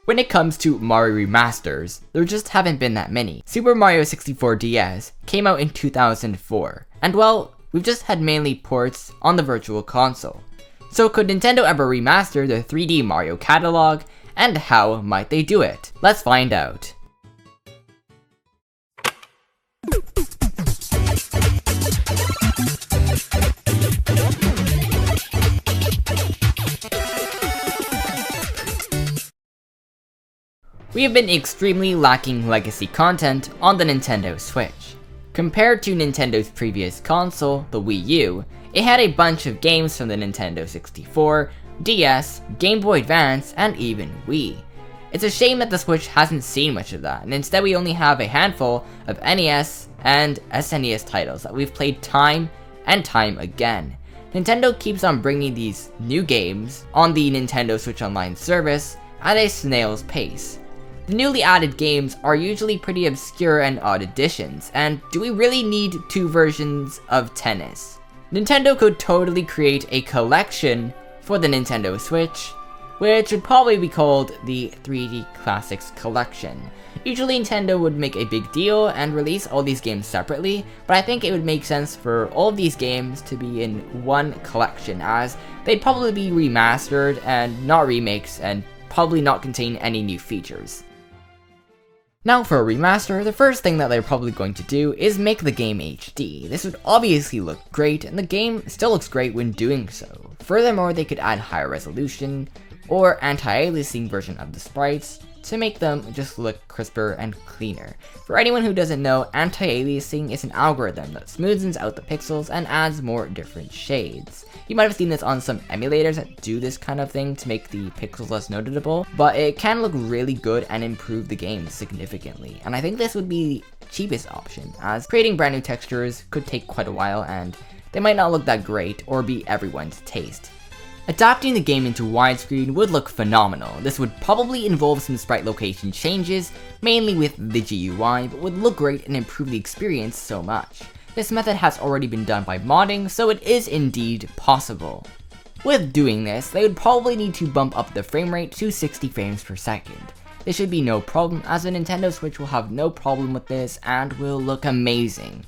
When it comes to Mario remasters, there just haven't been that many. Super Mario 64 DS came out in 2004, and well, we've just had mainly ports on the Virtual Console. So could Nintendo ever remaster the 3D Mario catalog, and how might they do it? Let's find out. We have been extremely lacking legacy content on the Nintendo Switch. Compared to Nintendo's previous console, the Wii U, it had a bunch of games from the Nintendo 64, DS, Game Boy Advance, and even Wii. It's a shame that the Switch hasn't seen much of that, and instead we only have a handful of NES and SNES titles that we've played time and time again. Nintendo keeps on bringing these new games on the Nintendo Switch Online service at a snail's pace. The newly added games are usually pretty obscure and odd additions, and do we really need two versions of tennis? Nintendo could totally create a collection for the Nintendo Switch, which would probably be called the 3D Classics Collection. Usually Nintendo would make a big deal and release all these games separately, but I think it would make sense for all of these games to be in one collection, as they'd probably be remastered and not remakes and probably not contain any new features. Now for a remaster, the first thing that they're probably going to do is make the game HD. This would obviously look great, and the game still looks great when doing so. Furthermore, they could add higher resolution or anti-aliasing version of the sprites to make them just look crisper and cleaner. For anyone who doesn't know, anti-aliasing is an algorithm that smoothens out the pixels and adds more different shades. You might have seen this on some emulators that do this kind of thing to make the pixels less noticeable, but it can look really good and improve the game significantly. And I think this would be the cheapest option, as creating brand new textures could take quite a while and they might not look that great or be everyone's taste. Adapting the game into widescreen would look phenomenal. This would probably involve some sprite location changes, mainly with the GUI, but would look great and improve the experience so much. This method has already been done by modding, so it is indeed possible. With doing this, they would probably need to bump up the frame rate to 60 frames per second. This should be no problem, as the Nintendo Switch will have no problem with this and will look amazing.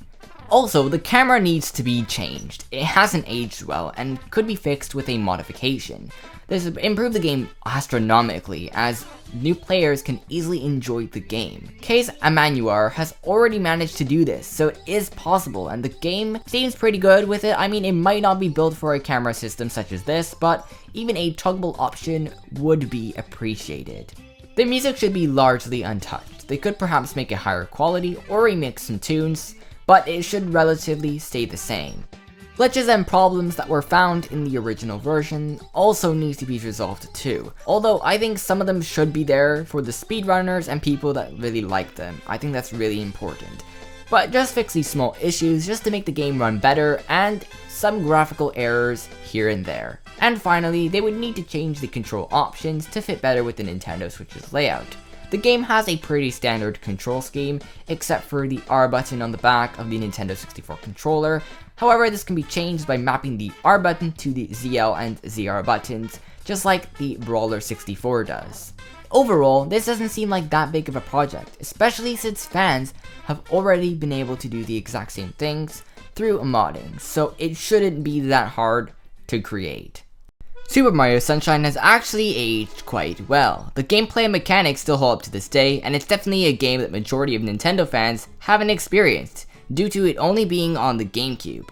Also, the camera needs to be changed. It hasn't aged well and could be fixed with a modification. This would improve the game astronomically, as new players can easily enjoy the game. Case Emmanuel has already managed to do this, so it is possible, and the game seems pretty good with it. I mean, it might not be built for a camera system such as this, but even a toggleable option would be appreciated. The music should be largely untouched. They could perhaps make it higher quality or remix some tunes, but it should relatively stay the same. Glitches and problems that were found in the original version also need to be resolved too, although I think some of them should be there for the speedrunners and people that really like them. I think that's really important. But just fix these small issues just to make the game run better, and some graphical errors here and there. And finally, they would need to change the control options to fit better with the Nintendo Switch's layout. The game has a pretty standard control scheme, except for the R button on the back of the Nintendo 64 controller. However, this can be changed by mapping the R button to the ZL and ZR buttons, just like the Brawler 64 does. Overall, this doesn't seem like that big of a project, especially since fans have already been able to do the exact same things through modding, so it shouldn't be that hard to create. Super Mario Sunshine has actually aged quite well. The gameplay and mechanics still hold up to this day, and it's definitely a game that majority of Nintendo fans haven't experienced, due to it only being on the GameCube.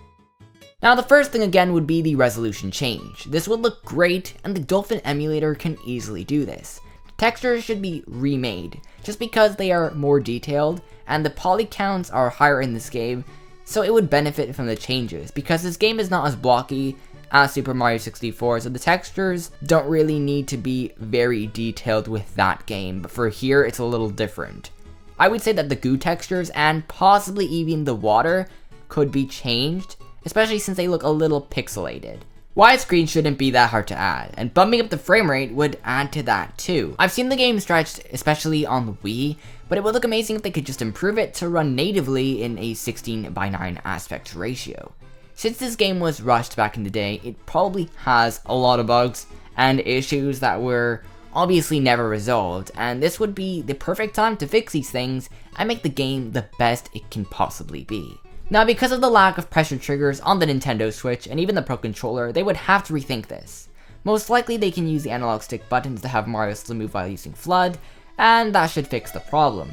Now the first thing again would be the resolution change. This would look great, and the Dolphin emulator can easily do this. Textures should be remade, just because they are more detailed, and the poly counts are higher in this game, so it would benefit from the changes, because this game is not as blocky as Super Mario 64, so the textures don't really need to be very detailed with that game, but for here it's a little different. I would say that the goo textures and possibly even the water could be changed, especially since they look a little pixelated. Widescreen shouldn't be that hard to add, and bumping up the frame rate would add to that too. I've seen the game stretched, especially on the Wii, but it would look amazing if they could just improve it to run natively in a 16:9 aspect ratio. Since this game was rushed back in the day, it probably has a lot of bugs and issues that were obviously never resolved, and this would be the perfect time to fix these things and make the game the best it can possibly be. Now, because of the lack of pressure triggers on the Nintendo Switch and even the Pro Controller, they would have to rethink this. Most likely they can use the analog stick buttons to have Mario still move while using FLUDD, and that should fix the problem.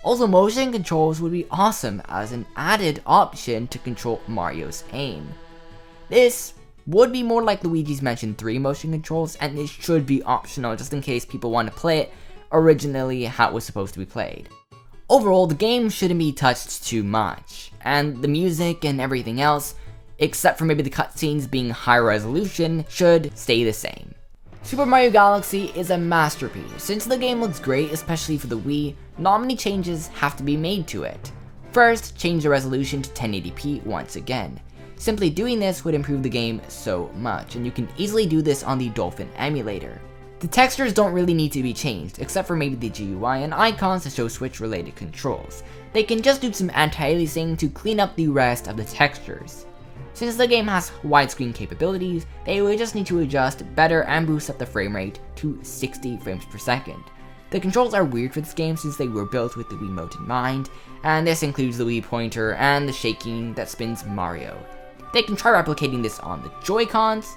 Also, motion controls would be awesome as an added option to control Mario's aim. This would be more like Luigi's Mansion 3 motion controls, and it should be optional just in case people want to play it originally how it was supposed to be played. Overall, the game shouldn't be touched too much, and the music and everything else, except for maybe the cutscenes being high resolution, should stay the same. Super Mario Galaxy is a masterpiece. Since the game looks great, especially for the Wii, not many changes have to be made to it. First, change the resolution to 1080p once again. Simply doing this would improve the game so much, and you can easily do this on the Dolphin emulator. The textures don't really need to be changed, except for maybe the GUI and icons to show Switch related controls. They can just do some anti-aliasing to clean up the rest of the textures. Since the game has widescreen capabilities, they would just need to adjust better and boost up the frame rate to 60 frames per second. The controls are weird for this game since they were built with the Wiimote in mind, and this includes the Wii pointer and the shaking that spins Mario. They can try replicating this on the Joy-Cons,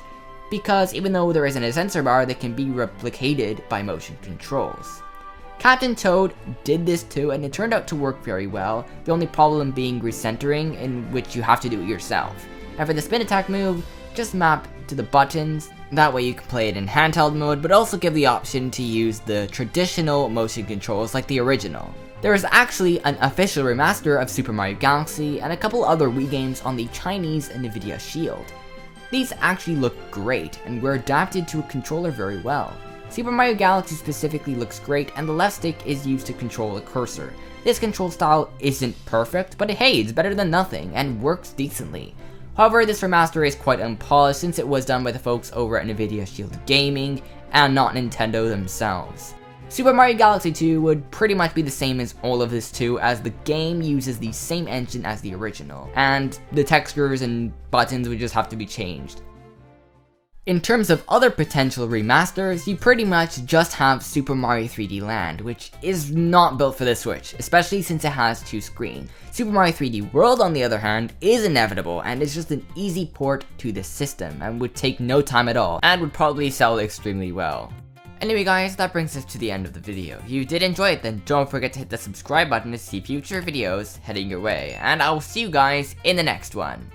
because even though there isn't a sensor bar, they can be replicated by motion controls. Captain Toad did this too, and it turned out to work very well, the only problem being recentering, in which you have to do it yourself. And for the spin attack move, just map to the buttons, that way you can play it in handheld mode, but also give the option to use the traditional motion controls like the original. There is actually an official remaster of Super Mario Galaxy and a couple other Wii games on the Chinese Nvidia Shield. These actually look great and were adapted to a controller very well. Super Mario Galaxy specifically looks great, and the left stick is used to control the cursor. This control style isn't perfect, but hey, it's better than nothing and works decently. However, this remaster is quite unpolished since it was done by the folks over at Nvidia Shield Gaming and not Nintendo themselves. Super Mario Galaxy 2 would pretty much be the same as all of this too, as the game uses the same engine as the original, and the textures and buttons would just have to be changed. In terms of other potential remasters, you pretty much just have Super Mario 3D Land, which is not built for the Switch, especially since it has two screens. Super Mario 3D World, on the other hand, is inevitable and is just an easy port to the system and would take no time at all, and would probably sell extremely well. Anyway guys, that brings us to the end of the video. If you did enjoy it, then don't forget to hit the subscribe button to see future videos heading your way, and I will see you guys in the next one.